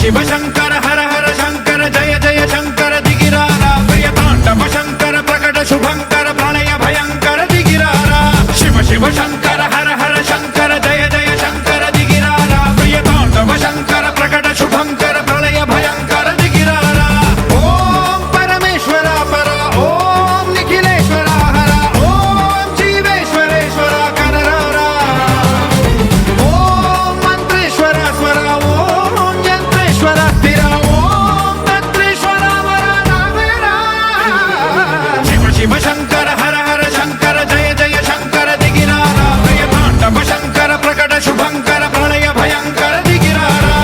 శివ శంకర హర హర శంకర జయ జయ శంకర దిగిరారా ప్రియతాండవ శంకర ప్రకట శుభంకర ప్రళయ భయంకర దిగిరారా శివ శివ శంకర హర హర శంకర జయ జయ శంకర దిగిరారా ప్రియతాండవ శంకర ప్రకట శుభంకర ప్రళయ భయంకర దిగిరారా ఓం పరమేశ్వర పర ఓం నిఖిలేశ్వర హర ఓం జీవేశ్వరేశ్వర కరరారా ఓం మంత్రేశ్వర స్వర ఓం యంత్రేశ్వర స్థిర ఓం తంత్రేశ్వర వర నాగరా శివ శివ శంకర హర హర శంకర జయ జయ శంకర దిగిరారా ప్రియతాండవ శంకర ప్రకట శుభంకర ప్రళయ భయంకర దిగిరారా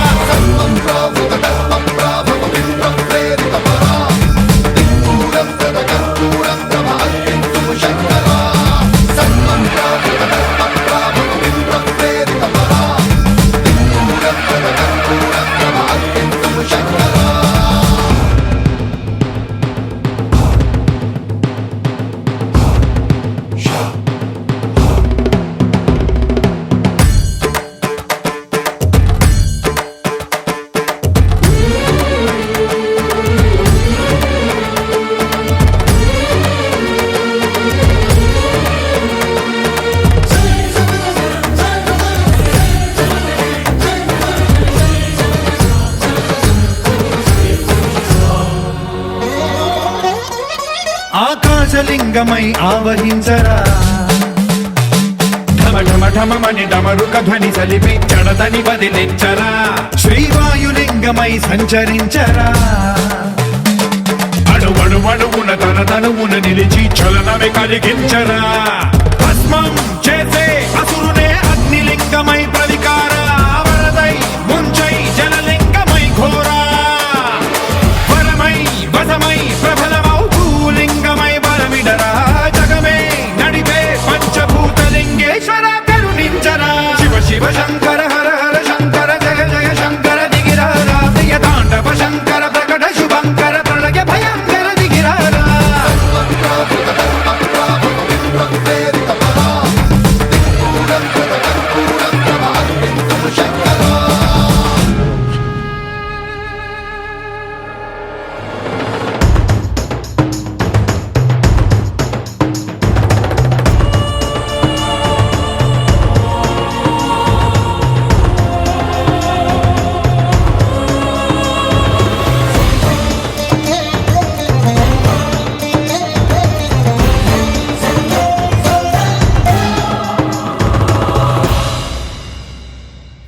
ఆకాశలింగమై ఆవహించరా ఢమ ఢమ ఢమమని డమరుక ధ్వని సలిపి చడదని వదిలించరా శ్రీవాయులింగమై సంచరించరా అణువణువున తన తనువున నిలిచి చలనమే కలిగించరా భస్మం చేసే అసురునే అగ్నిలింగమై ప్రవికార వరదై ముంచై జలలింగమై ఘోరా వరమై వసమై ప్రబలమౌ భూలింగమై బలమిడరా జగమే నడిపే పంచభూతలింగేశ్వర కరుణించరా శివ శివ శంకర హర హర శంకర జయ జయ శంకర దిగిరారా ప్రియతాండవ శంకర ప్రకట శుభంకర ప్రళయ భయంకర దిగిరారా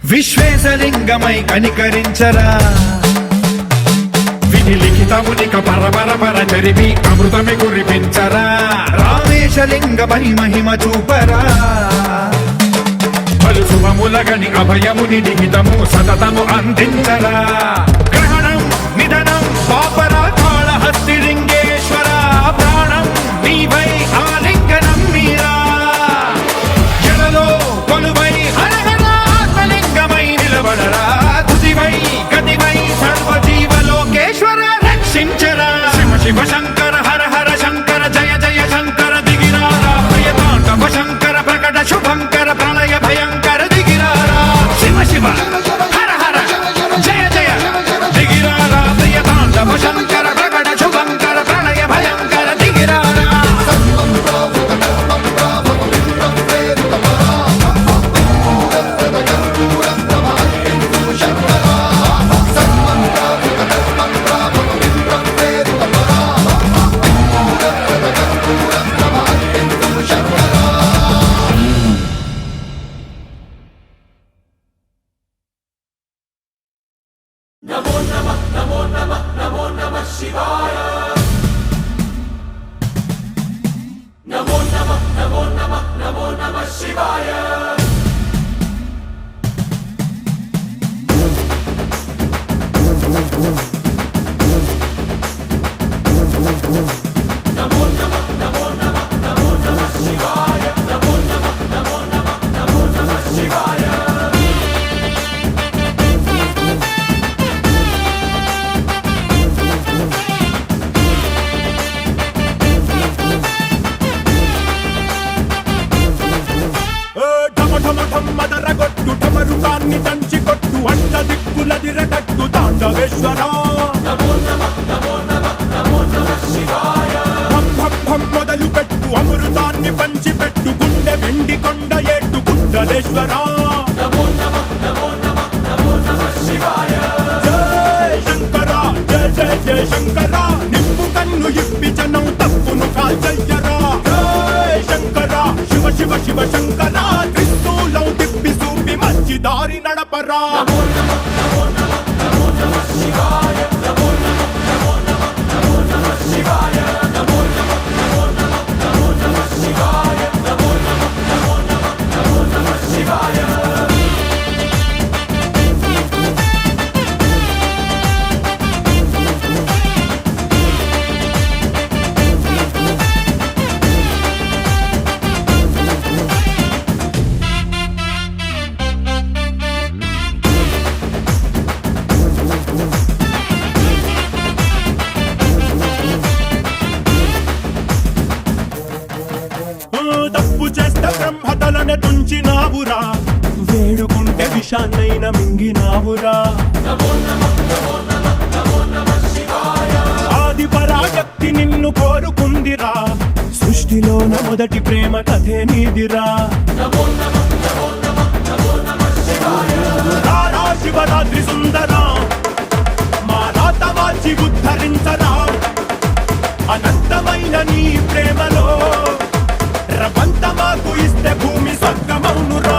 విశ్వేశలింగమై కనికరించరా విధి లిఖితమునిక పరపర పర చరివి అమృతమి కురిపించరా రామేశలింగమై మహిమ చూపరా పలు శుభములగని అభయముని లిఖితము సతతము అందించరా గ్రహణం నిధనం పాపరా కాళహస్తి లింగేశ్వర ప్రాణం నీవై ఆలింగనం మీరా జలలో కొలువై తుదివై గతివై సర్వజీవలోకేశ్వర రక్షించరా శివ శివ శంకర హర హర శంకర జయ జయ శంకర దిగిరారా ప్రియతాండవ శంకర ప్రకట శుభంకర ప్రళయ భయంకర దిగిరారా శివ శివ హర హర జయ జయ మదరగొట్టు ఠమరుకాన్ని దంచి కొట్టు అడ్డ దిక్కులదిరగట్టు తాండవేశ్వరా మొదలు పెట్టు అమృతాన్ని పంచి పెట్టు గుండె వెండి కొండ ఏట్టు గుండలేశ్వరా జయ శంకర జయ జయ జయ శంకర నిప్పు కన్ను ఇప్పి జనం తప్పును కాల్చయ్యరా జయ శంకర శివ శివ శివ శంకర త్రిశూలం తిప్పి చూపి మంచి దారి నడపరా తప్పు చేస్తే బ్రహ్మతలనే తుంచినావురా వేడుకుంటే విషాన్నైన మింగినావురా ఆది పరాశక్తి నిన్ను కోరుకుందిరా సృష్టిలోన మొదటి ప్రేమ కథే నీదిరా శివరాత్రి సుందరా మా రాత మార్చి ఉద్ధరించరా అనంతమైన నీ ప్రేమలో రవంత మాకు ఇస్తే భూమి స్వర్గమౌనురా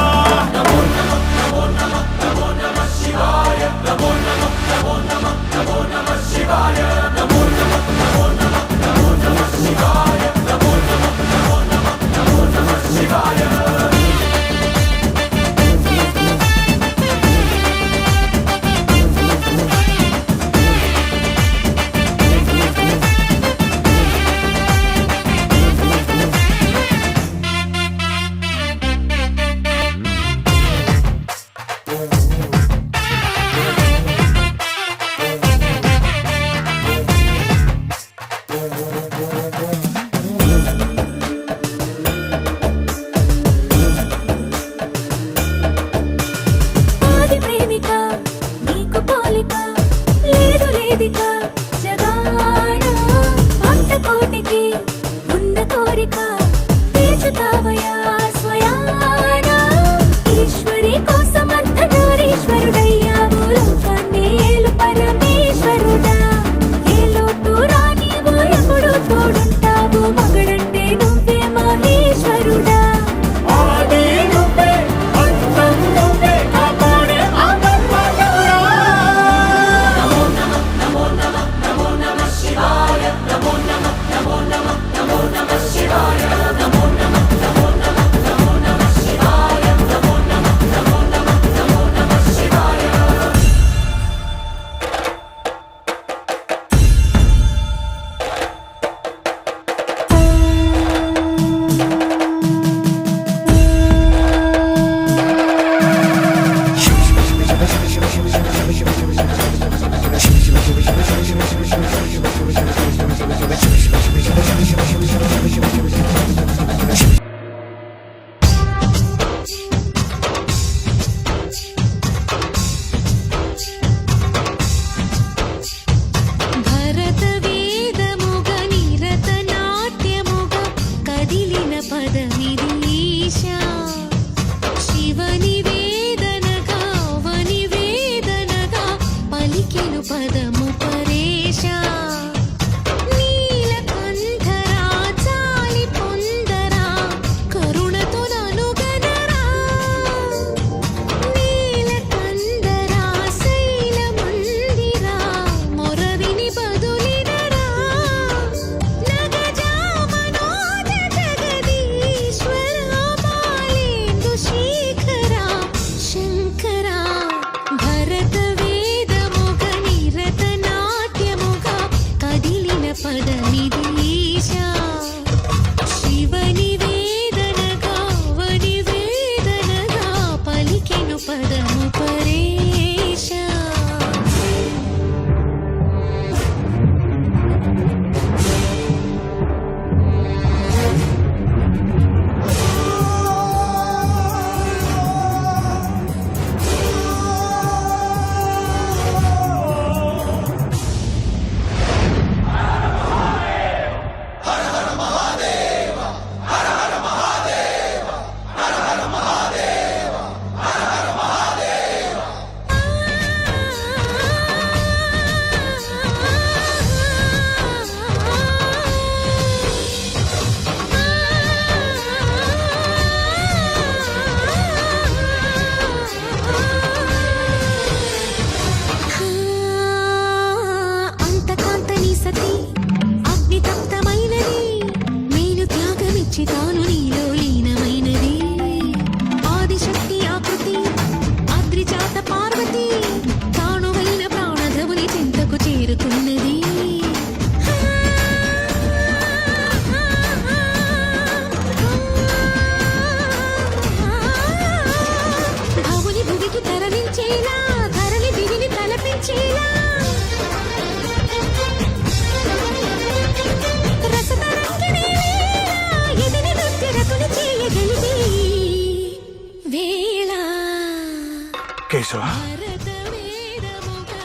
చేసావా?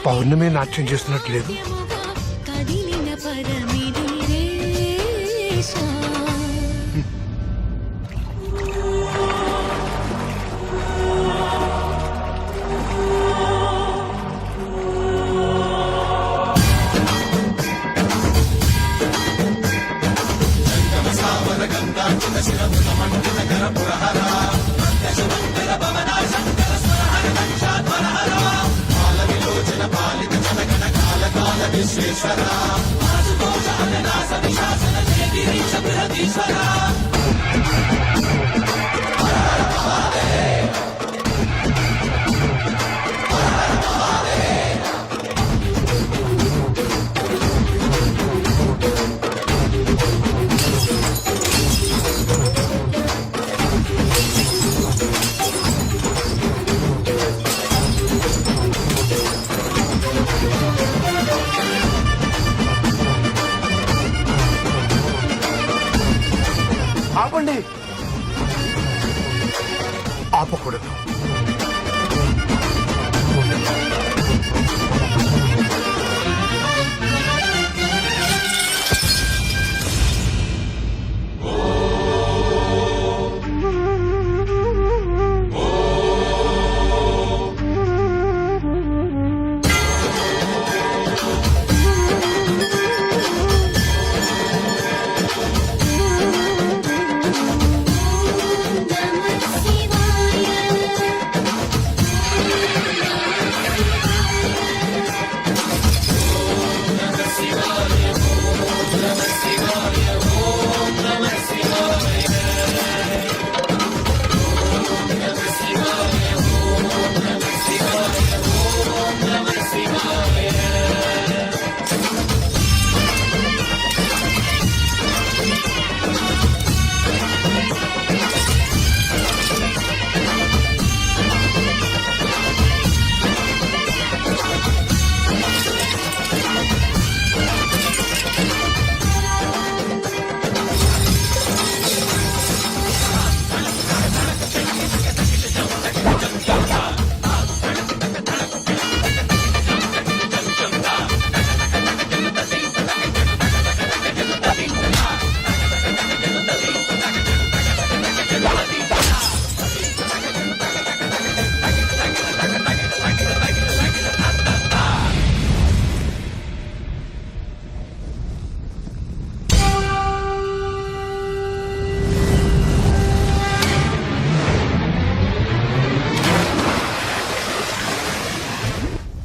పౌర్ణమి నాట్యం చేస్తున్నట్టు లేదు. కదిలిన పరమిది రేషా. ఆపండి. ఆపకూడదు.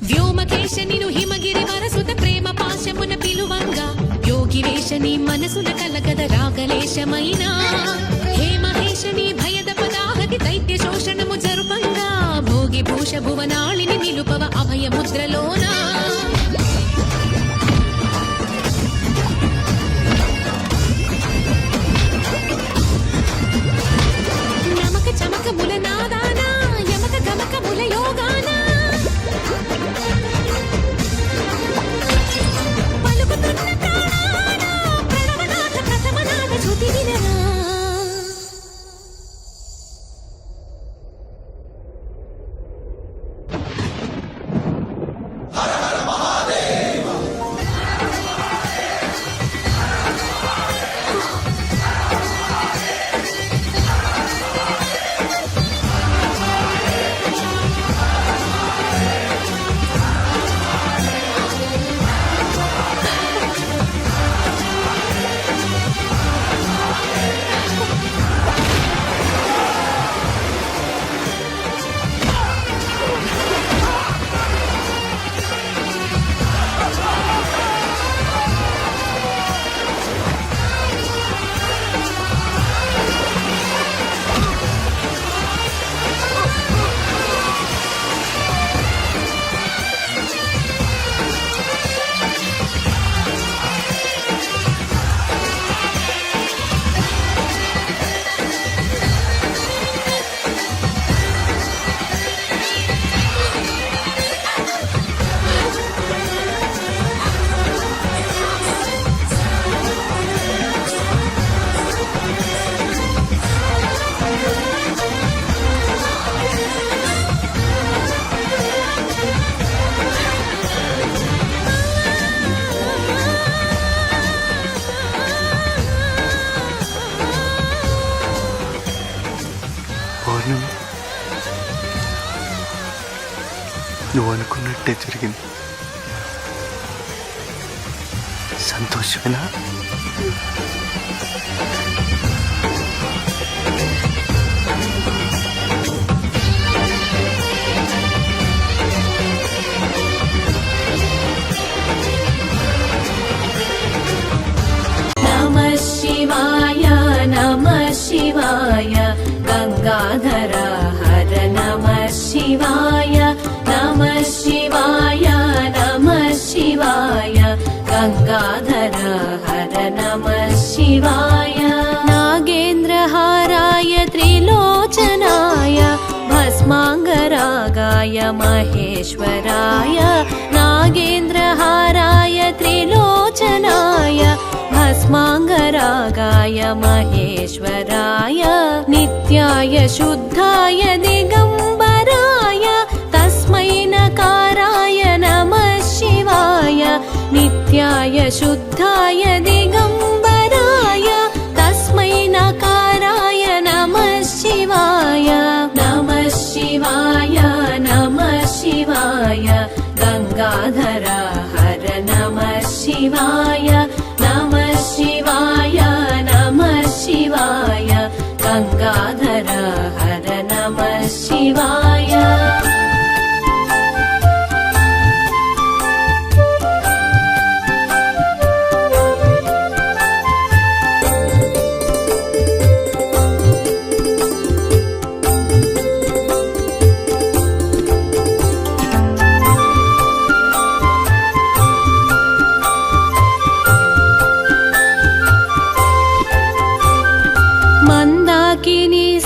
వ్యోమకేశనిను హిమగిరి వరసుత ప్రేమ పాశమున పిలువంగా యోగివేశని మనసున కలగద రాగలేశమైన హే మహేశని భయద పదాహతి దైత్య శోషణము జరుపంగా భోగి భూష భువనాళిని నిలుపవ అభయ ముద్రలోనా. నమక చమక ముల నాదానా యమక గమక ముల యోగానా పలుకుతున్న ప్రాణానా ప్రణవనాథ ప్రథమనాథ శృతి వినరా. నువ్వు అనుకున్నట్టే జరిగింది. సంతోషమేనా? नमः शिवाय नमः शिवाय गंगाधर हर नमः शिवाय नमः शिवाय नमः शिवाय गंगाधर हर नमः शिवाय नागेन्द्रहाराय त्रिलोचनाय भस्मांगरागाय महेश्वराय नागेन्द्रहाराय त्रिलोचनाय भस्मांगरागाय महेश्वराय नित्याय शुद्धाय दिगंबराय तस्मै नकाराय नमः शिवाय नित्याय शुद्धाय दिगंबराय तस्मै नकाराय नमः शिवाय नमः शिवाय नमः शिवाय गंगाधर हर नमः शिवाय नमः शिवाय नमः शिवाय गंगाधर हर नमः शिवाय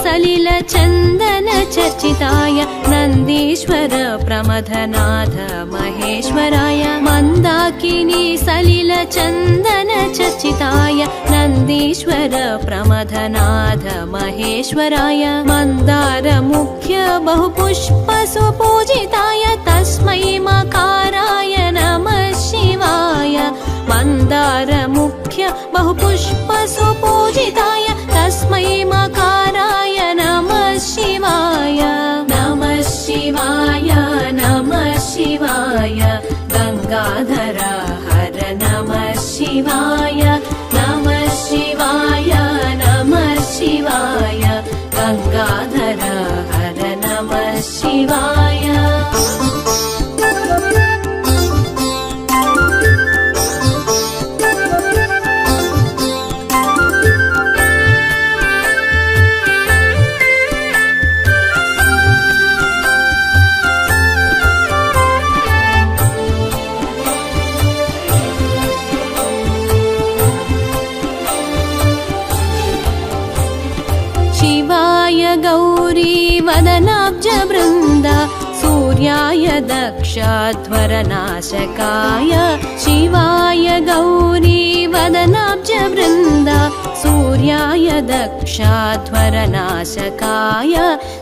सलिल चंदन चर्चिताय नंदीश्वर प्रमथनाथ महेश्वराय मंदाकिनी सलिल चंदन चर्चिताय नंदीश्वर प्रमथनाथ महेश्वराय मंदार मुख्य बहुपुष्प सुपूजिताय तस्मै मकाराय नमः शिवाय मंदार मुख्य बहुपुष्प सुपूजिताय तस्मै मकाराय नमः शिवाय नमः शिवाय नमः शिवाय गंगाधर हर नमः शिवाय नमः शिवाय नमः शिवाय गंगाधर हर नमः शिवाय गौरी वदनाब्ज वृंद सूर्याय दक्षध्वरनाशकाय शिवाय गौरी वदनाब्ज वृंद सूर्याय दक्षध्वरनाशकाय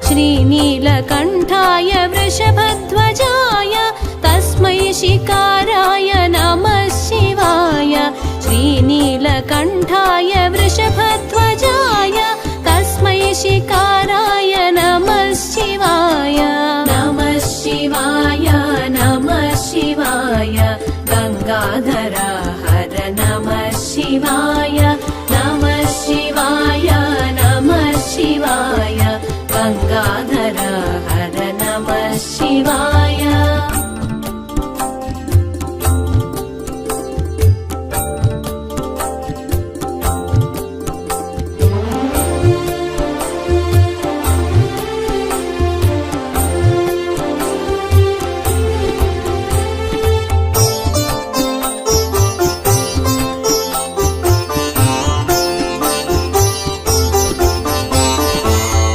श्रीनीलकंठाय वृषभध्वजाय तस्मै शिकाराय नमः शिवाय श्रीनीलकंठाय वृषभध्वजाय तस्मै शिकाराय नमः शिवाय नमः शिवाय नमः शिवाय गंगाधर हर नमः शिवाय नमः शिवाय नमः शिवाय गंगाधर हर नमः शिवाय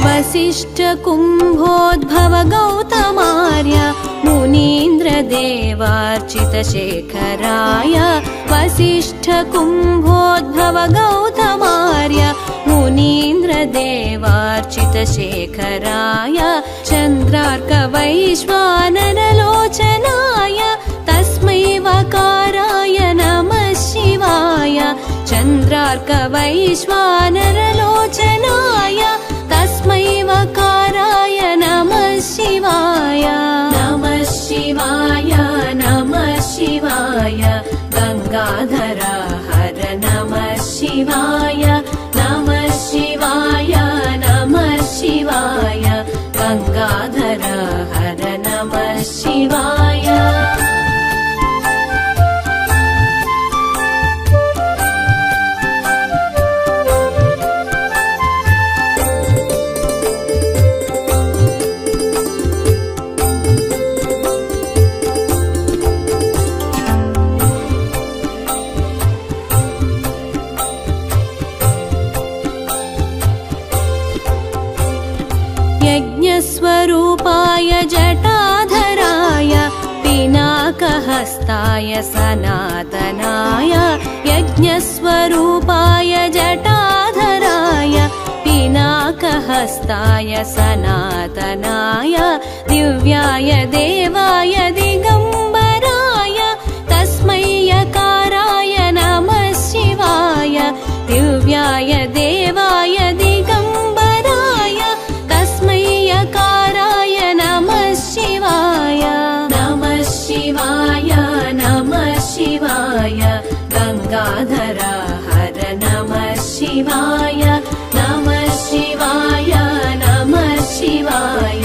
वसिष्ठ कुंभोद्भव गौतमार्य मुनीन्द्र देवार्चित शेखराय वसिष्ठ कुंभोद्भव गौतमार्य मुनीन्द्र देवार्चित शेखराय चंद्रार्क वैश्वानर लोचनाय तस्मै वकाराय नमः शिवाय चंद्रार्क वैश्वानर लोचनाय तस्मै वकाराय नमः शिवाय नमः शिवाय गंगाधर हर नमः शिवाय नमः शिवाय नमः शिवाय गंगाधर हर नमः शिवाय यज्ञस्वरूपाय जटाधराय पिनाकहस्ताय सनातनाय यज्ञस्वरूपाय जटाधराय पिनाकहस्ताय सनातनाय दिव्याय देवाय दिगंबराय तस्मै यकाराय नमः शिवाय दिव्याय देवाय दिगंबराय तस्मै यकाराय नमः शिवाय नमः शिवाय नमः शिवाय गंगाधर हर नमः शिवाय नमः शिवाय नमः शिवाय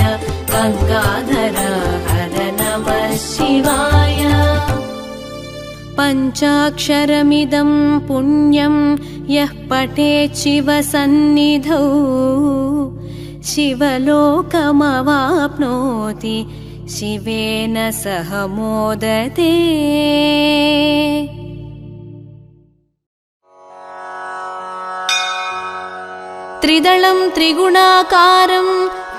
गंगाधर हर नमः शिवाय पञ्चाक्षरमिदं पुण्यं यः पठेत् शिवसन्निधौ शिवलोकमवाप्नोति शिवेन सह मोदते त्रिदलं त्रिगुणाकारं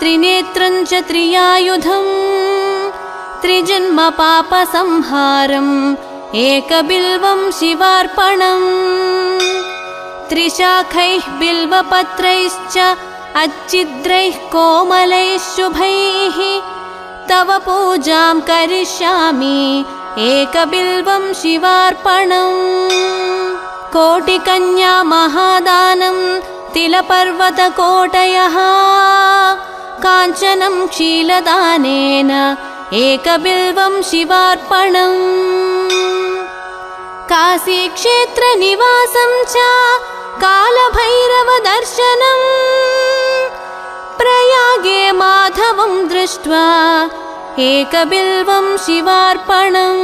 त्रिनेत्रं च त्रियायुधं त्रिजन्म पापसंहारम् एकबिल्वं शिवार्पणम् त्रिशाखैः बिल्वपत्रैश्च अच्छिद्रैः कोमलैः शुभैः तव पूजां करिष्यामि एकबिल्वं शिवार्पणम् कोटिकन्या महादानं तिलपर्वतकोटयः काञ्चनं क्षीलदानेन एकबिल्वं शिवार्पणम् काशीक्षेत्रनिवासं च कालभैरवदर्शनम् प्रयागे माधवं दृष्ट्वा एकबिल्वं शिवार्पणम्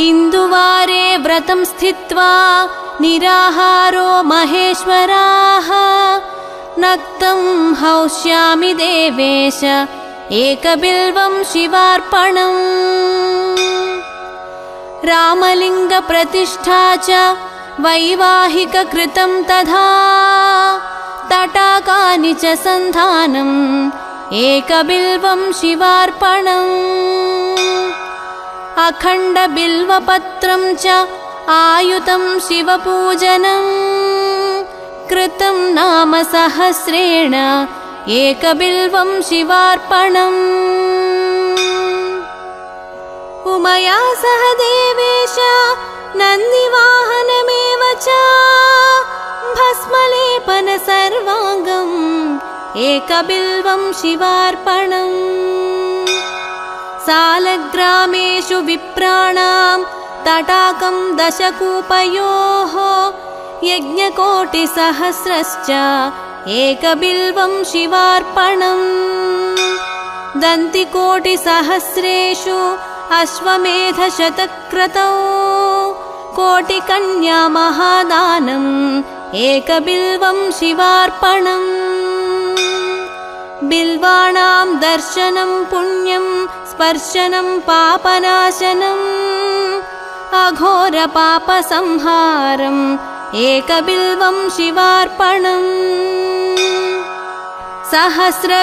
इन्दुवारे व्रतं स्थित्वा निराहारो महेश्वराः नक्तं हौष्यामि देवेश एकबिल्वं शिवार्पणम् रामलिङ्गप्रतिष्ठा च वैवाहिककृतं तथा तटाकानि च सन्धानम् एकबिल्वं शिवार्पणम् अखण्डबिल्वपत्रं च आयुतं शिवपूजनम् कृतं नाम सहस्रेण एकबिल्वं शिवार्पणम् उमया सह देवेश नन्दिवाहनमेव च भस्मलेपन सर्वाङ्गम् एकबिल्वं शिवार्पणम् सालग्रामेषु विप्राणां तटाकं दशकूपयोः यज्ञकोटिसहस्रश्च एकबिल्वं शिवार्पणम् दन्तिकोटिसहस्रेषु अश्वमेधशतक्रतौ कोटिकन्या महादानम् एकबिल्वं शिवार्पणम् बिल्वाणां दर्शनं पुण्यं स्पर्शनं पापनाशनम् अघोरपापसंहारम् एकबिल्वं शिवार्पणम्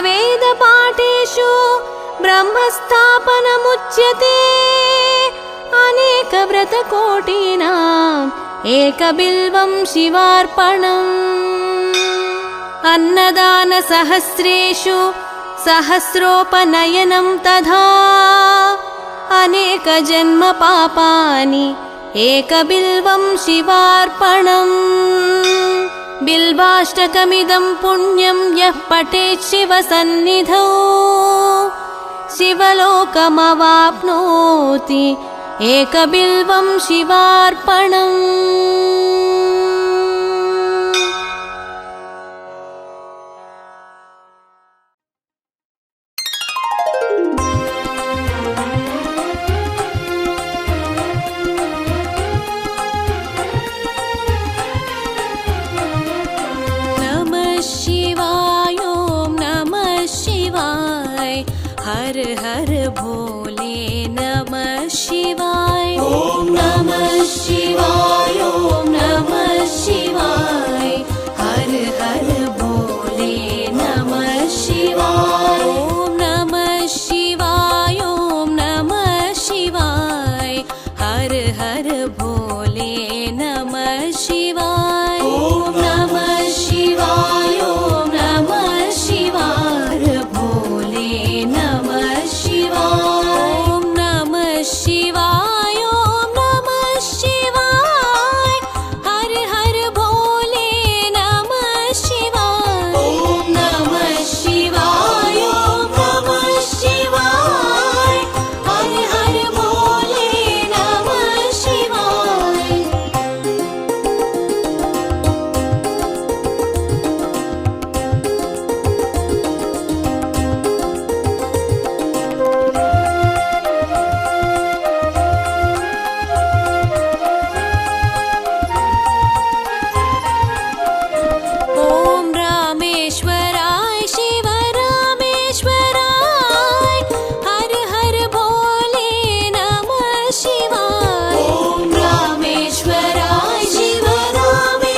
सहस्रवेदपाठेषु ब्रह्मस्थापनमुच्यते अनेकव्रतकोटीनाम् एकबिल्वं शिवार्पणम् अन्नदानसहस्रेषु सहस्रोपनयनं तथा अनेकजन्मपापानि एकबिल्वं शिवार्पणम् बिल्वाष्टकमिदं पुण्यं यः पठेत् शिवसन्निधौ शिवलोकमवाप्नोति एकबिल्वं शिवार्पणम् नमः शिवाय ॐ नमः शिवाय हर हर भोले नमः शिवाय ॐ नमः शिवाय ॐ नमः शिवाय हर हर भोले नमः शिवाय ॐ नमः शिवाय ॐ नमः शिवाय हर हर भोले नमः शिवाय ॐ नमः शिवाय ॐ नमः शिवाय भोले नमः शिवाय ॐ नमः शिवाय ॐ नमः शिवाय हर हर भोले नमः शिवाय ॐ नमः शिवाय ॐ नमः शिवाय हर हर भोले नमः शिवाय ॐ रामेश्वराय शिव रामेश्वराय हर हर भोले नमः शिवाय ॐ रामेश्वराय शिव रामेश्वराय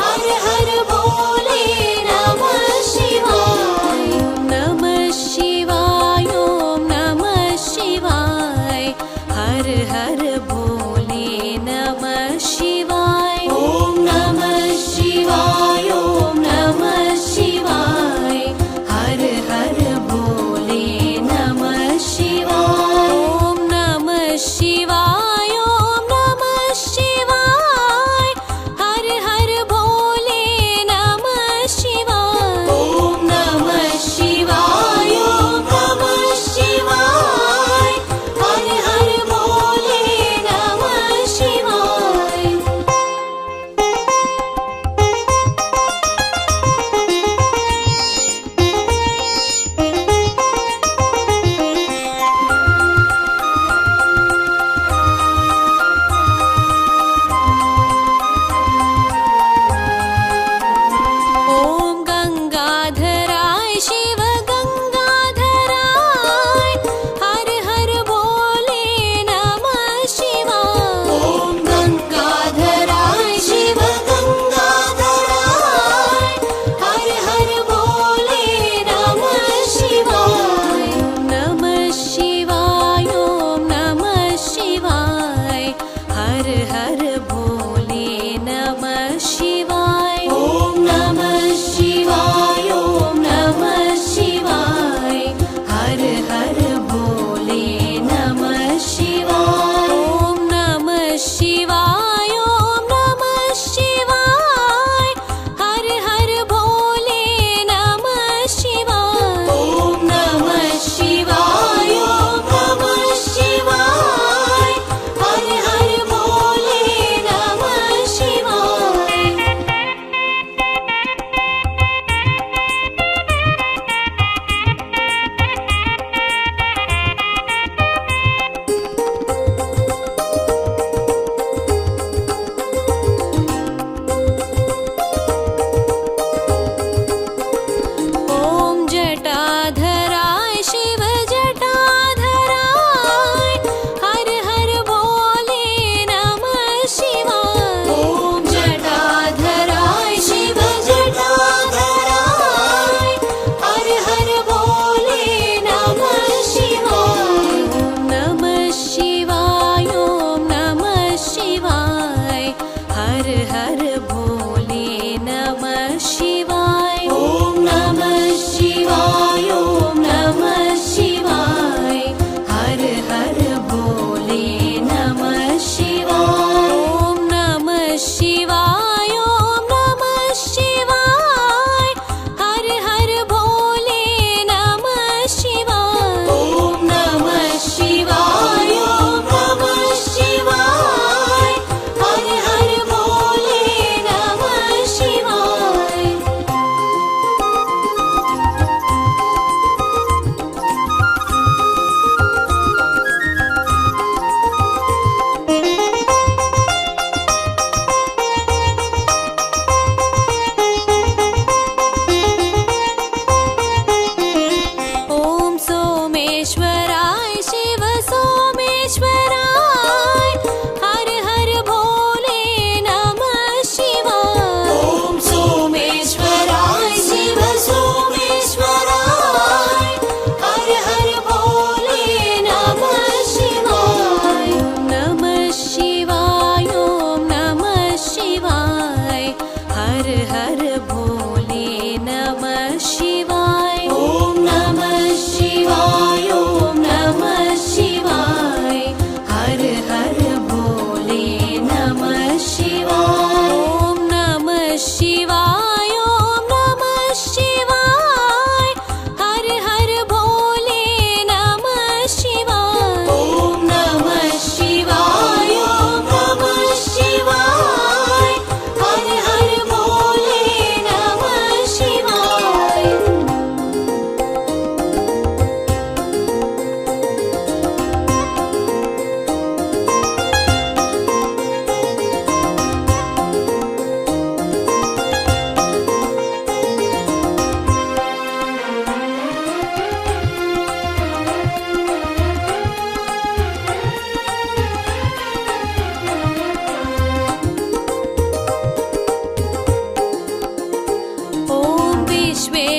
हर हर भोले नमः शिवाय ॐ नमः शिवाय ॐ नमः शिवाय हर हर भोले नमः शिवाय ॐ नमः शिवाय ॐ नमः शिवाय हर हर भोले नमः शिवाय ॐ नमः शिवाय ॐ नमः शिवाय हर हर भोले नमः शिवाय ॐ नमः शिवाय ॐ नमः शिवाय हर हर भोले नमः शिवाय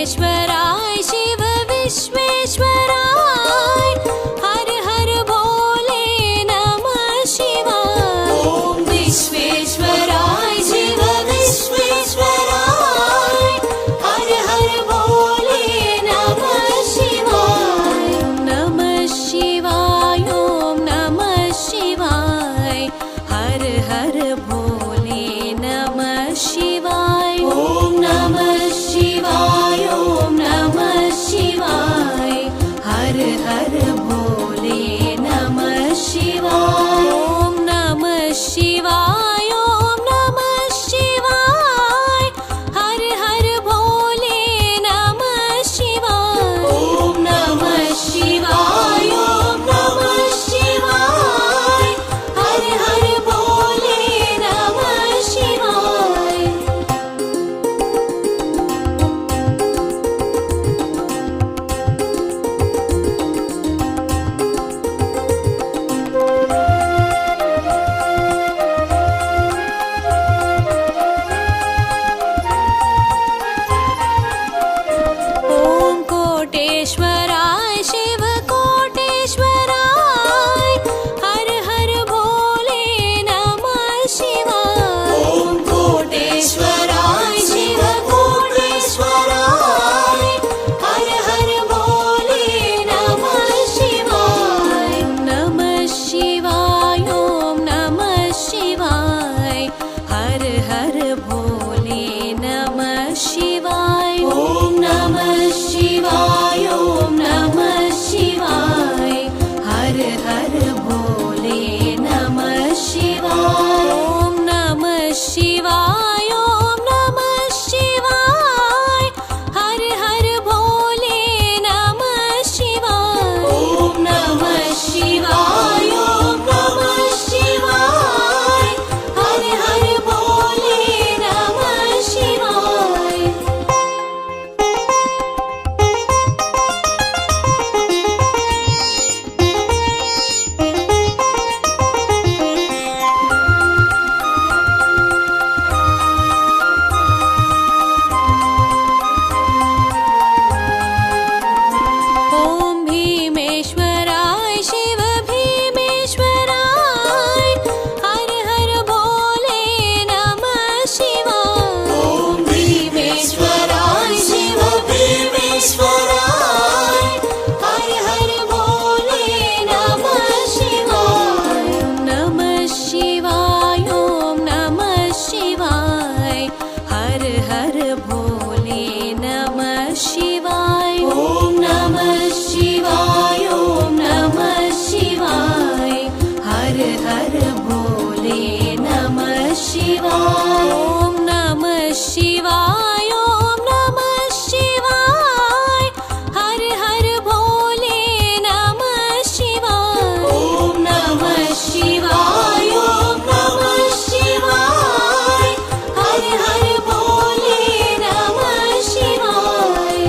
विश्वेश्वराय शिव विश्वेश्वराय हर हर भोले नमः शिवाय ओम विश्वेश्वराय शिव विश्वेश्वराय हर हर भोले नमः शिवाय नमः शिवाय ओम नमः शिवाय हर हर भोले नमः शिवाय ओम नमः शिवाय ओम नमः शिवाय हर हर भोले नमः शिवाय ओम नमः शिवाय ओम नमः शिवाय हर हर भोले नमः शिवाय ओम नमः शिवाय ओम नमः शिवाय हर हर भोले नमः शिवाय ओम कोटेश्वराय शिव कोटेश्वराय हर हर भोले नमः शिवाय ओम कोटेश्वराय शिव कोटेश्वराय हर हर भोले नमः शिवाय नमः शिवाय ओम नमः शिवाय हर हर भोले नमः शिवाय ओम नमः शिवाय ओम नमः शिवाय हर हर भोले नमः शिवाय ओम नमः शिवाय ओम नमः शिवाय हर हर भोले नमः शिवाय ओम नमः शिवाय ओम नमः शिवाय हर हर भोले नमः शिवाय ओम भीमेश्वराय शिव भीमेश्वराय हर हर भोले नमः शिवाय ओम भीमेश्वराय शिव भीमेश्वराय हर हर भोले नमः शिवाय नमः शिवाय ओम नमः शिवाय हर हर भोले नमः शिवाय ओम नमः शिवाय ओम नमः शिवाय हर हर भोले नमः शिवाय ओम नमः शिवाय ओम नमः शिवाय हर हर भोले नमः शिवाय ओम नमः शिवाय ओम नमः शिवाय हर हर भोले नमः शिवाय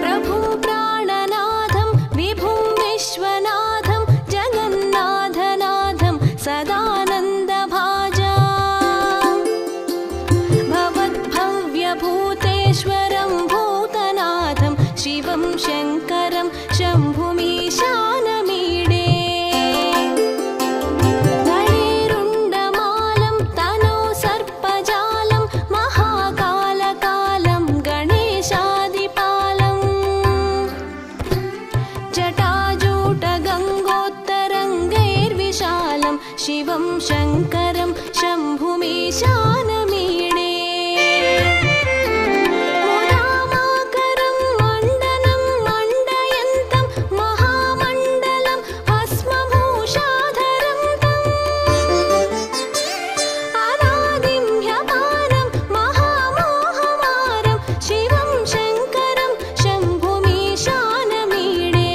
प्रभुं प्राणनाथं विभुं विश्वनाथं जगन्नाथनाथं सदानन्दभाजा भवद्भव्यभूतेश्वरं भूतनाथं शिवं शङ्करं शम्भुमीशानमीडे गणेरुण्डमालं तनौ सर्पजालं महाकालकालं गणेशादिपालम् जटाजूटगङ्गोत्तरङ्गैर्विशालं शिवं शङ्करं शम्भुमीशानमीडे मुदामाकरं मण्डनं मण्डयन्तं महामण्डलं भस्मभूषाधरं तम् अनादिं ह्यपारं महामोहमारं शिवं शङ्करं शम्भुमीशानमीडे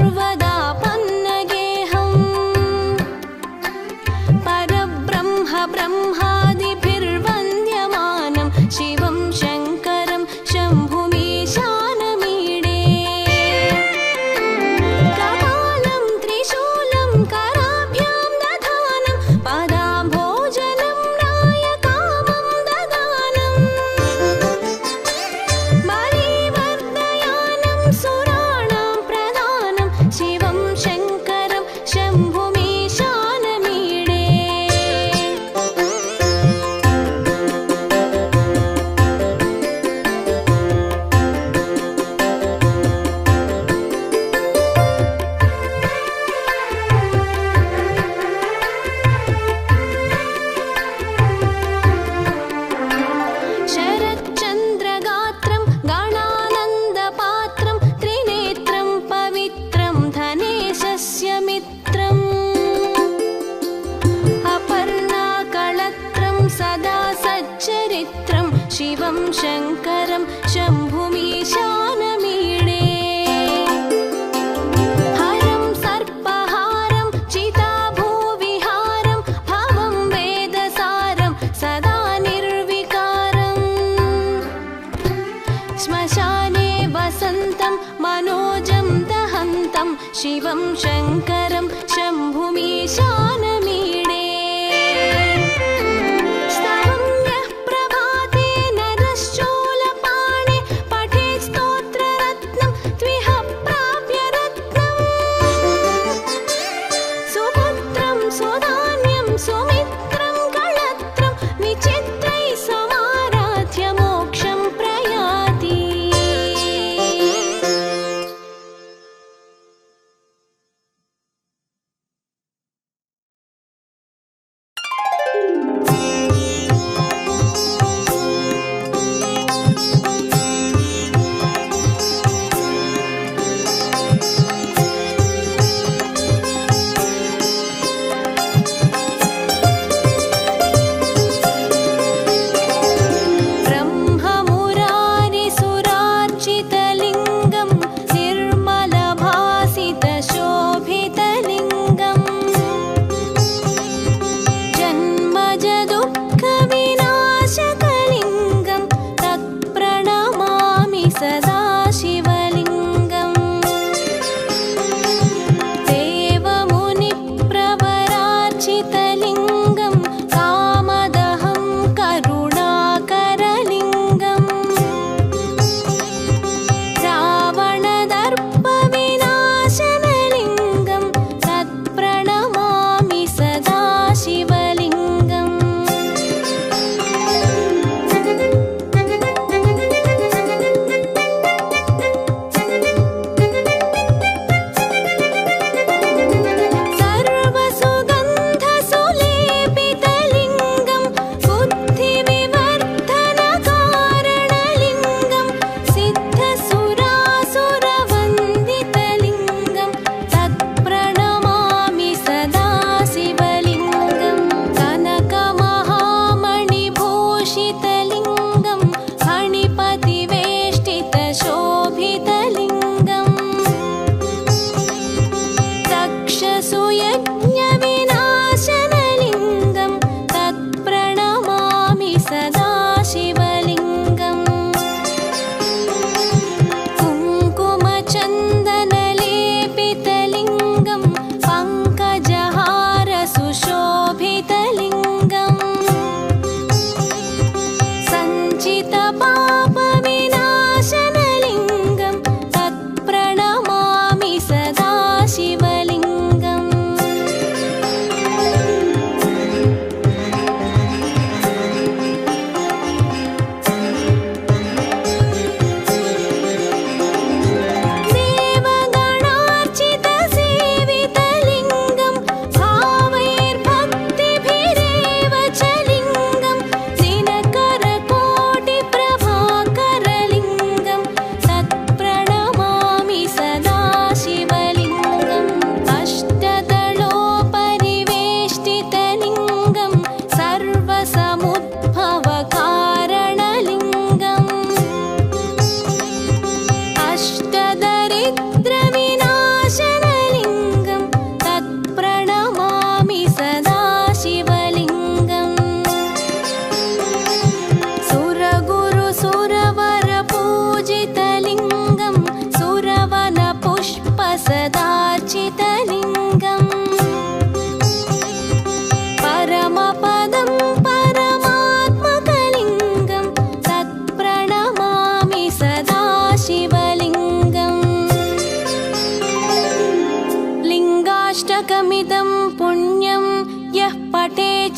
सर्वदा पन्नगेऽहम् परब्रह्म ब्रह्मादिभिर्वन्द्यमानं शिवं शङ्करं शम्भुमीशानमीडे कपालं त्रिशूलं कराभ्यां दधानं पदाम्भोजनं नायकामं ददानम् बलिवर्धयानं सुराणां प्रदानं शिवं शङ्करं शम्भुमीशानमीडे शरच्चन्द्रगात्रं गणानन्दपात्रं त्रिनेत्रं पवित्रं धनेशस्य मित्रम् अपर्णाकळत्रं सदा सच्चरित्रं शिवं शङ्करं शम्भुमीशानमीडे हरं सर्पहारं चिताभूविहारं भवं वेदसारं सदा निर्विकारम् श्मशाने वसन्तं मनोजं दहन्तं शिवं शङ्करं शम्भुमीशानमीडे स्तवं यः प्रभाते नरश्चूलपाणे पठेत् स्तोत्ररत्नं त्विह प्राप्य रत्नम् सुपुत्रं सुधान्यं सुमित्रं कळत्रं विचित्रैः समाराध्य मोक्षं प्रयाति।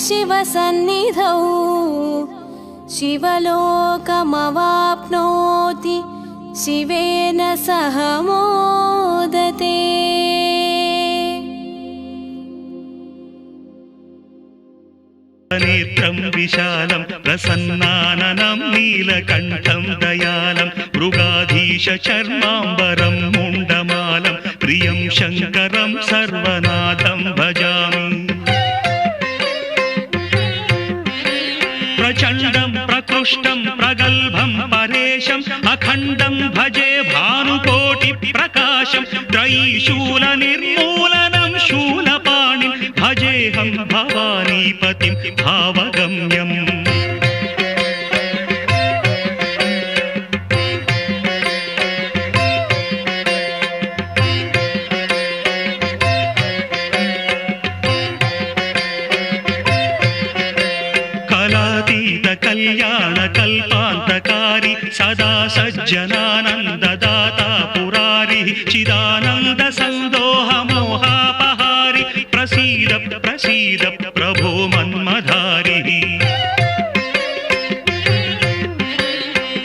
शिवसन्निधौ शिवलोकमवाप्नोति शिवेन सह मोदते। नेत्रं विशालं प्रसन्नाननं नीलकण्ठं दयालं मृगाधीश चर्माम्बरं मुण्डमालं प्रियं शङ्करं सर्वनाथं भजामि। प्रचण्डं प्रकृष्टं प्रगल्भं परेशम् अखण्डं भजे भानुकोटिप्रकाशं त्रयीशूलनिर्मूलनं शूलपाणिं भजेऽहं भवानीपतिं भावगम्यम्। कल्याणकल्पान्तकारी सदा सज्जनानन्ददाता पुरारी चिदानन्द सन्दोहमोहापहारि प्रसीद प्रसीद प्रभो मन्मधारिः।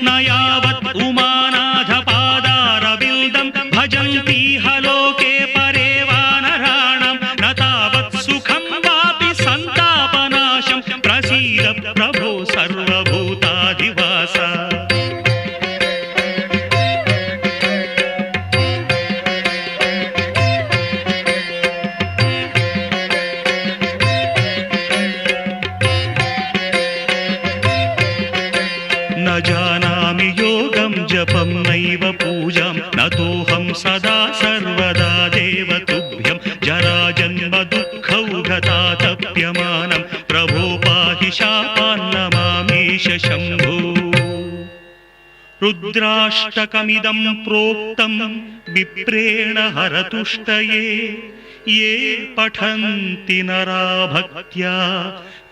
न यावत् उमानाथपादारविन्दं भजन्तीह लोके परे वानराणां न तावत् सुखं वापि सन्तापनाशं प्रसीद प्रभो सर्वभूताधिवास। न जानामि योगं जपं नैव पूजां नतोऽहं सदा सर्वदा देव तुभ्यं जराजन्म दुःखौघतातप्यमानं प्रभो पाहि शापान्नमामीश शम्भो। रुद्राष्टकमिदं प्रोक्तं विप्रेण हरतुष्टये ये पठन्ति नरा भक्त्या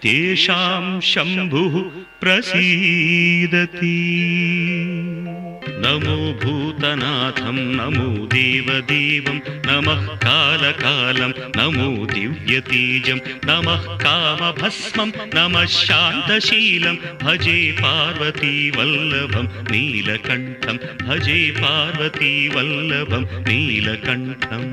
तेषां शम्भुः प्रसीदति। नमो भूतनाथं नमो देवदेवं नमः कालकालं नमो दिव्यतेजं नमः कामभस्मं नमः शान्तशीलं भजे पार्वतीवल्लभं नीलकण्ठं भजे पार्वतीवल्लभं नीलकण्ठम्।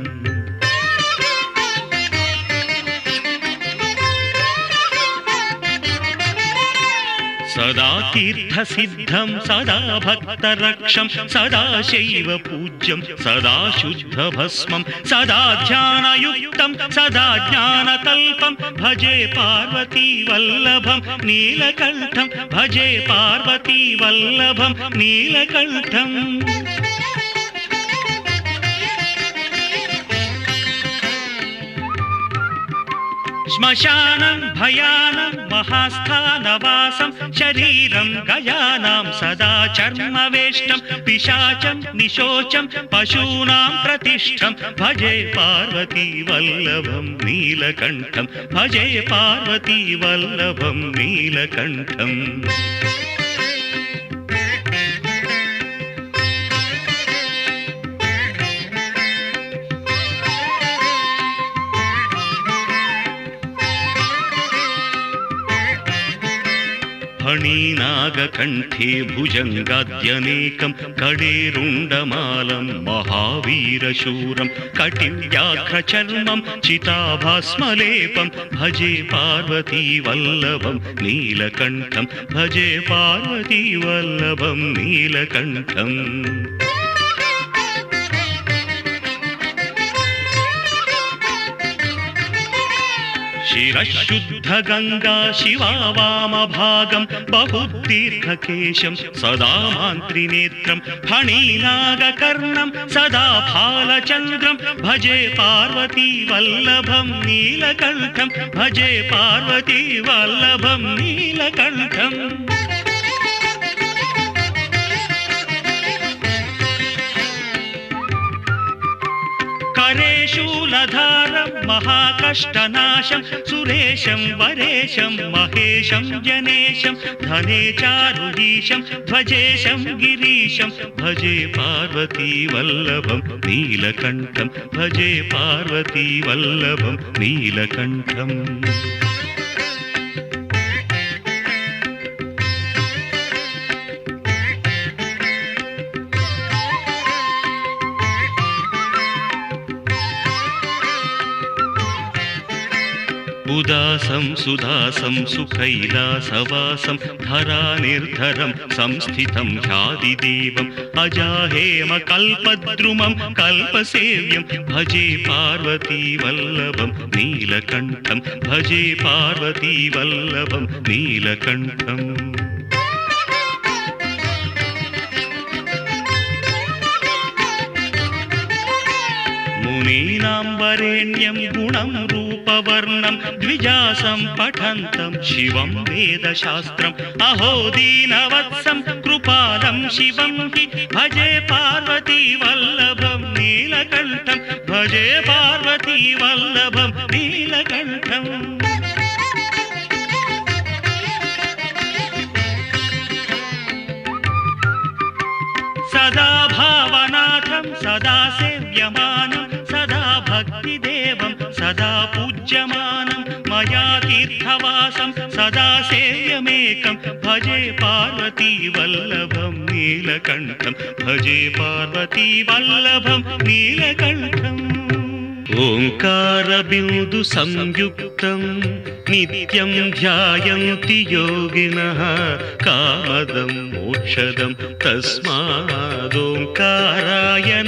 सदा तीर्थसिद्धं सदा भक्तरक्षं सदा शैव पूज्यं सदा शुद्धभस्मं सदा ध्यानयुक्तं सदा ज्ञानकल्पं भजे पार्वतीवल्लभं नीलकण्ठं भजे पार्वतीवल्लभं नीलकण्ठम्। श्मशानं भयानं महास्थानवासं शरीरं गयानां सदा चर्मवेष्टं पिशाचं निशोचं पशूनां प्रतिष्ठं भजे पार्वतीवल्लभं नीलकण्ठं भजे पार्वतीवल्लभं नीलकण्ठम्। फणीनागकण्ठे भुजङ्गाद्यनेकं कडेरुण्डमालं महावीरशूरं कटिव्याघ्रचर्मं चिताभास्मलेपं भजे पार्वतीवल्लभं नीलकण्ठं भजे पार्वतीवल्लभं नीलकण्ठम्। शिरशुद्धगङ्गा शिवा वामभागं बहुदीर्घकेशं सदा मान्त्रिनेत्रं फणीनागकर्णं सदा फालचन्द्रं भजे पार्वतीवल्लभं नीलकण्ठं भजे पार्वतीवल्लभं नीलकण्ठम्। शूलधारं महाकष्टनाशं सुरेशं वरेशं महेशं जनेशं धने चारुधीशं ध्वजेशं गिरीशं भजे पार्वतीवल्लभं नीलकण्ठं भजे पार्वतीवल्लभं नीलकण्ठम्। ఉదాసం సుదాసం సుకైలాసవాసం ధరానిర్ధరం సంస్థితం ధ్యాదిదేవం అజాహేమ కల్పద్రుమం కల్పసేవ్యం భజే పార్వతీ వల్లభం నీలకంఠం భజే పార్వతీ వల్లభం నీలకంఠం. మునీనాం వరేణ్యం గుణం రూపవర్ణం ద్విజాసం పఠంతం శివం వేదశాస్త్రం అహో దీనవత్సం కృపాలం శివం హి భజే పార్వతీ వల్లభం నీలకంఠం భజే పార్వతీ వల్లభం నీలకంఠం. సదా భావనాథం సదా సేవ్యమానం సదా భక్తిదేవం సదా పూజ్యమానం మయా తీర్థవాసం సదా సేవ్యమేకం భజే పార్వతీ వల్లభం నీలకంఠం భజే పార్వతీ వల్లభం నీలకంఠం. ఓంకార బిందు సంయుక్తం నిత్యం ధ్యాయంతి యోగినః కామదం మోక్షదం తస్మాదోంకారాయ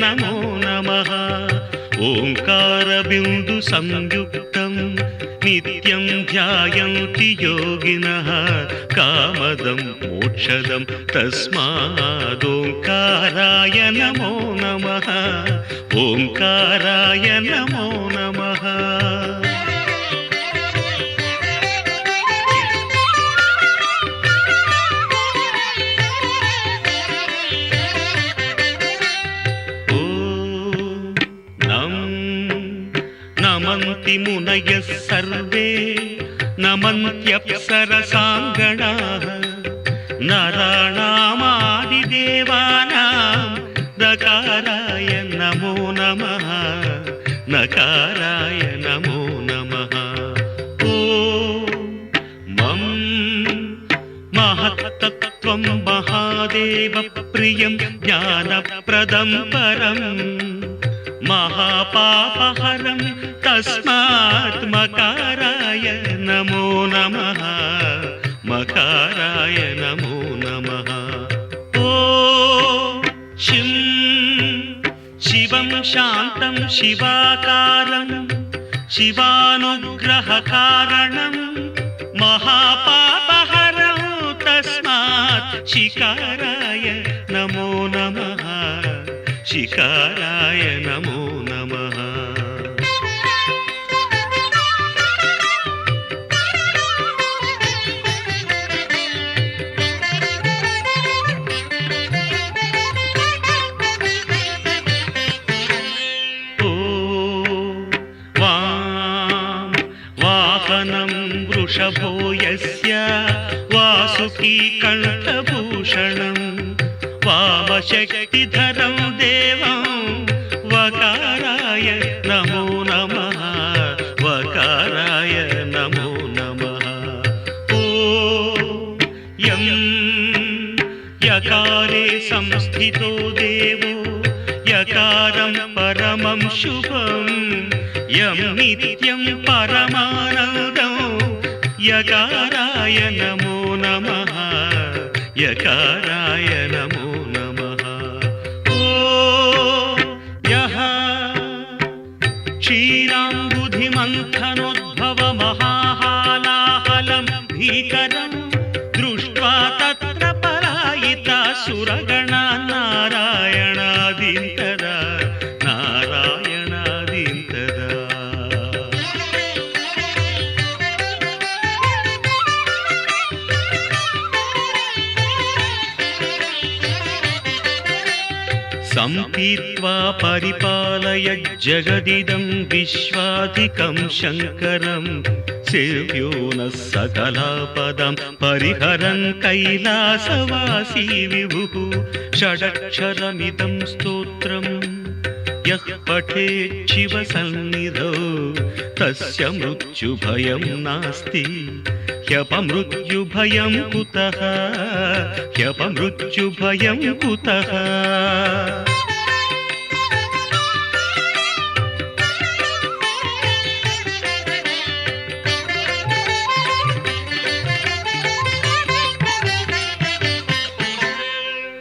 నమో నమః. ఓంకార బిందు సంయుక్తం నిత్యం ధ్యాయంతి యోగినః కామదం మోక్షదం తస్మాదోంకారాయ నమో నమః. ఓంకారాయ నమో నమః. నమంతి మునయః సర్వే నమంత్యప్సరసాంగణాః నరాణామాదిదేవానాం నకారాయ నమో నమః నకారాయ నమో నమః. ఓం మం మహత్తత్వం మహాదేవ ప్రియం జ్ఞానప్రదం పరం మహాపాపహరం తస్మాత్ మకారాయ నమో నమః మకారాయ నమో నమః. ఓం శిం శివం శాంతం శివాకారం శివానుగ్రహకారణం మహాపాపహరం తస్మాత్ శికారాయ నమో నమః శికారాయ నమో నమః. వాహనం వృషభో యస్య వాసుకీ కంఠభూషణం వామశక్తిధరం దేవం వకారాయ నమో నమః వకారాయ నమో నమః. ఓం యం యకారే సంస్థితో దేవో యకారం పరమం శుభం యం నిత్యం పరమానందం యకారాయ నమో నమః యకారాయ నమో నమః. ఓం యః క్షీరాంబుధిమంథనోద్భవ మహాహాలాహలం భీకరం దృష్ట్వా తత్ర పరాయితా సురగణా నారాయణాదింతదా నారాయణాదింతదా. సంపీత్వా పరిపాలయ జగదిదం విశ్వాధికం శంకరం సేవ్యో నః సకలాపదం పరిహరన్ కైలాసవాసీ విభుః. షడక్షరమిదం స్తోత్రం యః పఠేత్ శివ సన్నిధౌ తస్య మృత్యుభయం నాస్తి హ్యపమృత్యుభయం కుతః హ్యపమృత్యుభయం కుతః.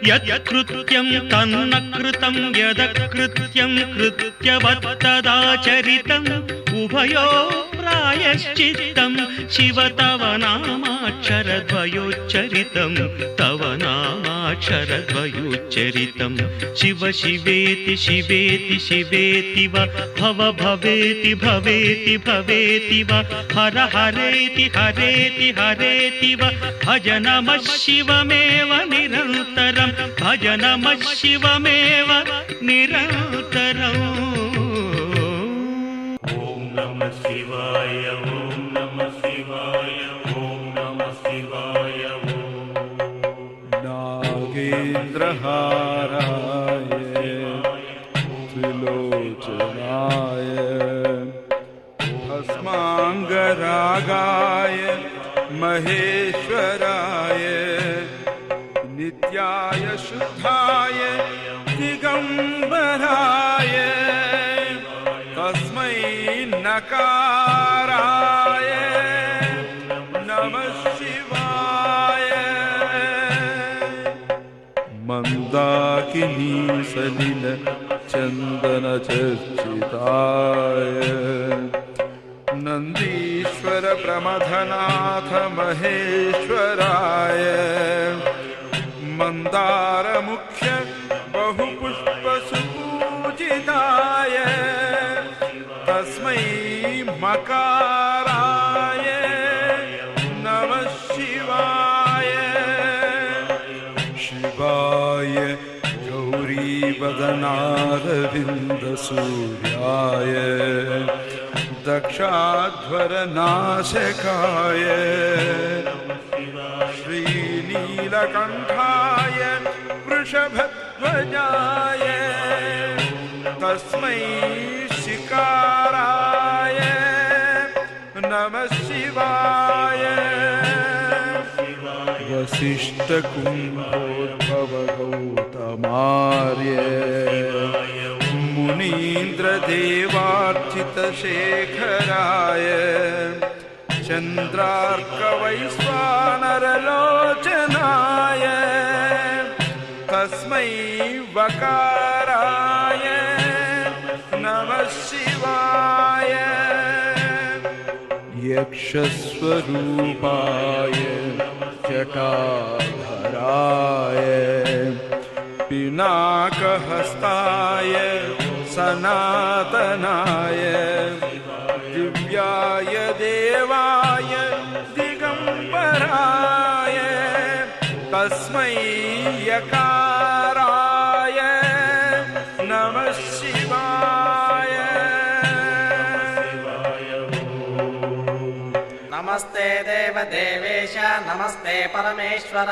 यत्कृत्यं तन्न कृतं यदकृत्यं कृत्यवत्तदाचरितम् उभयो प्रायश्चित्तं शिव तव नामाक्षरद्वयोच्चरितं तव नामाक्षरद्वयोच्चरितं शिव शिवेति शिवेति शिवेति वा भव भवेति भवेति भवेति वा हर हरेति हरेति हरेति वा भज नमः शिवमेव निरन्तरं भज नमः शिवमेव निरन्तरम् ॐ नमः शिवाय ॐ नमः शिवाय ॐ नमः शिवाय नागेन्द्रहाराय त्रिलोचनाय भस्माङ्गरागाय महेश्वराय नित्याय शुद्धाय दिगम्बराय तस्मै नकाराय नमः शिवाय मंदाकिनी सलिल चंदन चर्चिताय नंदीश्वर प्रमथनाथ महेश्वराय मंदार मुख्य बहुपुष्प सुपूजिताय तस्मै मकाराय नमः शिवाय शिवाय गौरीवदनारविन्दसूर्याय दक्षाध्वरनाशकाय श्रीनीलकण्ठाय वृषभध्वजाय तस्मै शिकाराय नमः शिवाय वसिष्ठकुम्भोद्भवगौतमार्य मुनीन्द्रदेवार्चितशेखराय चन्द्रार्कवैश्वानरलोचनाय तस्मै वकाराय नमः शिवाय यक्षस्वरूपाय जटाधराय पिनाकहस्ताय सनातनाय दिव्याय देवाय दिगंबराय तस्मै यकाराय नमः शिवाय नमस्ते देवदेवेश नमस्ते परमेश्वर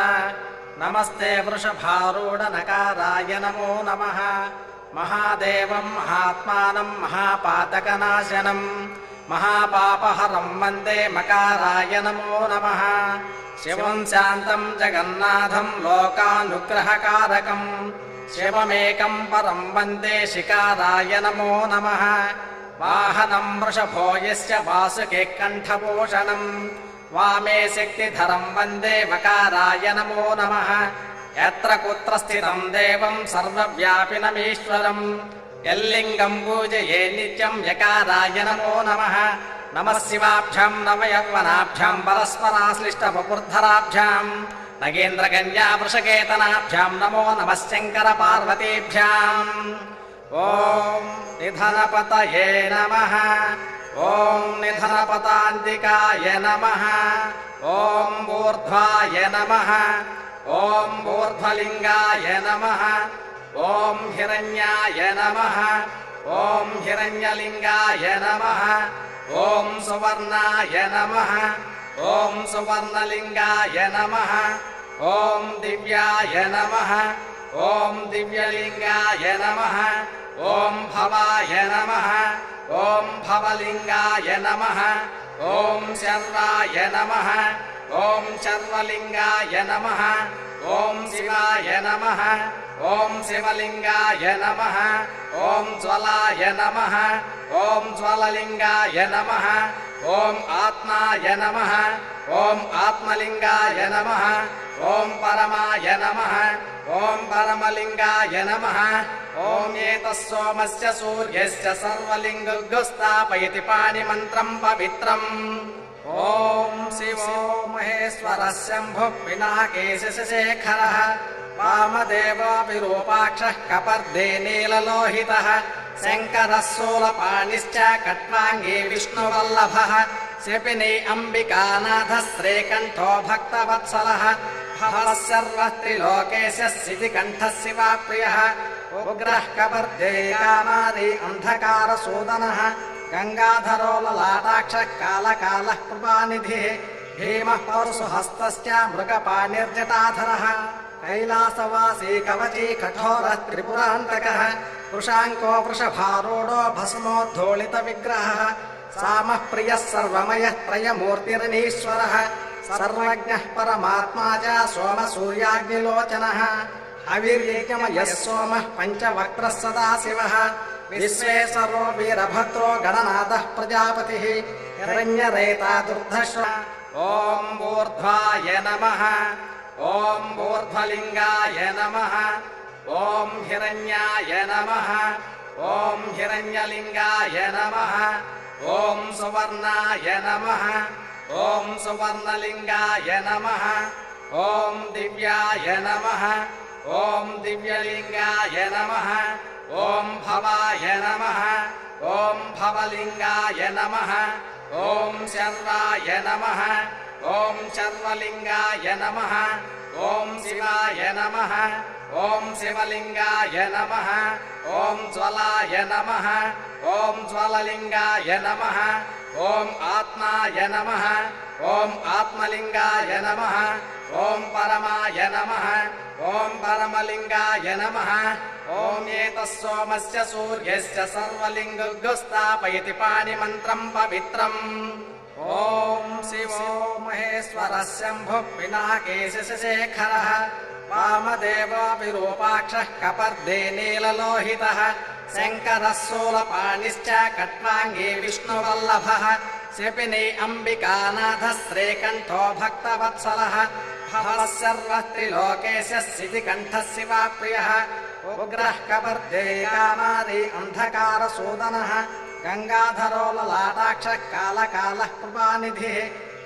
नमस्ते वृषभारूढ नकाराय नमो नमः महादेवं महात्मानं महापातकनाशनं महापापहरं वन्दे मकाराय नमो नमः शिवं शान्तं जगन्नाथं लोकानुग्रहकारकं शिवमेकं परं वन्दे शिकाराय नमो नमः वाहनं वृषभो यस्य वासुके कण्ठभूषणं वामे शक्तिधरं वन्दे मकाराय नमो नमः यत्र कुत्र स्थितं देवं सर्वव्यापिनमीश्वरं यल्लिङ्गं पूजये नित्यं यकाराय नमो नमः नमः शिवाभ्यां नवयौवनाभ्यां परस्पराश्लिष्टवपुर्धराभ्यां नगेन्द्रकन्या वृषकेतनाभ्यां नमो नमः शङ्करपार्वतीभ्याम् ॐ निधनपतये नमः ॐ निधनपतान्तिकाय नमः ॐ ऊर्ध्वाय नमः ॐ ऊर्ध्वलिङ्गाय नमः ॐ हिरण्याय नमः ॐ हिरण्यलिङ्गाय नमः ॐ सुवर्णाय नमः ॐ सुवर्णलिङ्गाय नमः ॐ दिव्याय नमः ॐ दिव्यलिङ्गाय नमः ॐ भवाय नमः ॐ भवलिङ्गाय नमः ॐ शर्वाय नमः ॐ शर्वलिङ्गाय नमः ॐ शिवाय नमः ॐ शिवलिङ्गाय नमः ॐ ज्वलाय नमः ॐ ज्वललिङ्गाय नमः ॐ आत्माय नमः ॐ आत्मलिङ्गाय नमः ॐ परमाय नमः ॐ परमलिङ्गाय नमः ॐ एतत् सोमस्य सूर्यस्य सर्वलिङ्गस्थापयति पाणिमन्त्रं पवित्रम् ॐ शिवो महेश्वरः शम्भुः पिनाकेशशेखरः वामदेवो विरूपाक्षः कपर्दे नीललोहितः शङ्करः शूलपाणिश्च खट्वाङ्गी विष्णुवल्लभः शपिनी अम्बिकानाथः श्रीकण्ठो भक्तवत्सलः भवः सर्वत्रिलोकेशः शितिकण्ठः शिवाप्रियः उग्रः कपर्दे कामारी अन्धकारसूदनः गङ्गाधरो ललाटाक्षः कालकालः कृपानिधिः भीमः पौरुषहस्तश्च मृगपाणिर्जटाधरः कैलासवासी कवची कठोरः त्रिपुरान्तकः वृषाङ्को वृषभारूढो भस्मोद्धूलितविग्रहः सामः प्रियः सर्वमयः त्रयमूर्तिरनीश्वरः सर्वज्ञः परमात्मा च सोमसूर्याग्निलोचनः अवीर्यैकमयः सोमः पञ्चवक्त्रः सदाशिवः विश्वेश्वरो वीरभद्रो गणनाथः प्रजापतिः हिरण्यरेता दुर्धर्ष ॐ ऊर्ध्वाय नमः ॐ ऊर्ध्वलिङ्गाय नमः ॐ हिरण्याय नमः ॐ हिरण्यलिङ्गाय नमः ॐ सुवर्णाय नमः ॐ सुवर्णलिङ्गाय नमः ॐ दिव्याय नमः ॐ दिव्यलिङ्गाय नमः ॐ भवाय नमः ॐ भवलिङ्गाय नमः ॐ शर्वाय नमः ॐ शर्वलिङ्गाय नमः ॐ शिवाय नमः ॐ शिवलिङ्गाय नमः ॐ ज्वलाय नमः ॐ ज्वललिङ्गाय नमः ॐ आत्माय नमः ॐ आत्मलिङ्गाय नमः ॐ परमाय नमः ॐ परमलिङ्गाय नमः ॐ एतत् सोमस्य सूर्यस्य सर्वलिङ्गस्थापयति पाणिमन्त्रं पवित्रम् ॐ शिवो महेश्वरः शम्भुः पिनाकेशशेखरः वामदेवो विरूपाक्षः कपर्दे नीललोहितः शङ्करः शूलपाणिश्च खट्वाङ्गी विष्णुवल्लभः शपिनी अम्बिकानाथः श्रीकण्ठो भक्तवत्सलः भवः सर्वत्रिलोकेशः शितिकण्ठः शिवाप्रियः उग्रः कपर्दे कामारी अन्धकारसूदनः गङ्गाधरो ललाटाक्षः कालकालः कृपानिधिः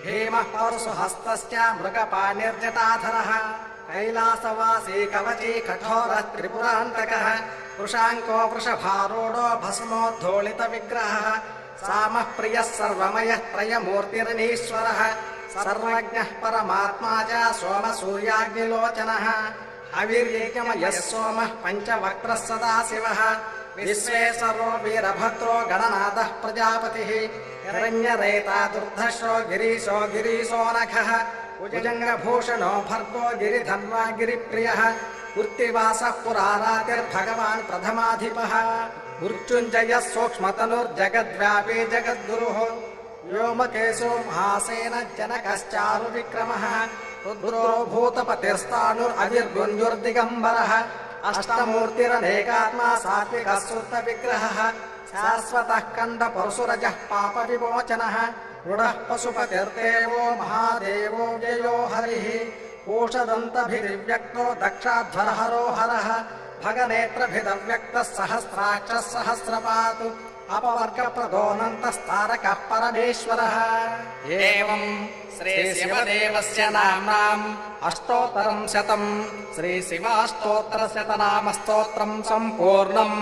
भीमः पौरुषहस्तश्च मृगपाणिर्जटाधरः कैलासवासी कवची कठोरः त्रिपुरान्तकः वृषाङ्को वृषभारूढो भस्मोद्धूलितविग्रहः सामः प्रियः सर्वमयः त्रयमूर्तिरनीश्वरः सर्वज्ञः परमात्मा च सोमसूर्याग्निलोचनः अवीर्यैकमयः सोमः पञ्चवक्त्रः सदाशिवः विश्वेश्वरो वीरभद्रो गणनाथः प्रजापतिः हिरण्यरेता दुर्धर्षो गिरीशो गिरीशोनखः भुजङ्गभूषणो भर्गो गिरिधन्वा गिरिप्रियः कृत्तिवासः पुरारातिर्भगवान् प्रथमाधिपः मृत्युञ्जयः सूक्ष्मतनुर्जगद्व्यापी जगद्गुरुः व्योमकेशो महासेन जनकश्चारुविक्रमः रुद्रो भूतपतिर्स्थाणुरविर्गुञ्जुर्दिगम्बरः अष्टमूर्तिरनेकात्मा सात्विकः शुद्धविग्रहः शाश्वतः कण्डपरशुरजः पापविमोचनः रुडः पशुपतिर्देवो महादेवो व्ययो हरिः कोशदन्तभिर्व्यक्तो दक्षाध्वरहरो हरः भगनेत्रभिदव्यक्तः सहस्राक्षः सहस्रपातु अपवर्गप्रदोऽनन्तस्तारकः परमेश्वरः एवं श्रीशिवदेवस्य नाम्नाम् अष्टोत्तरं शतं श्रीशिवाष्टोत्तरशतनामस्तोत्रं सम्पूर्णम्।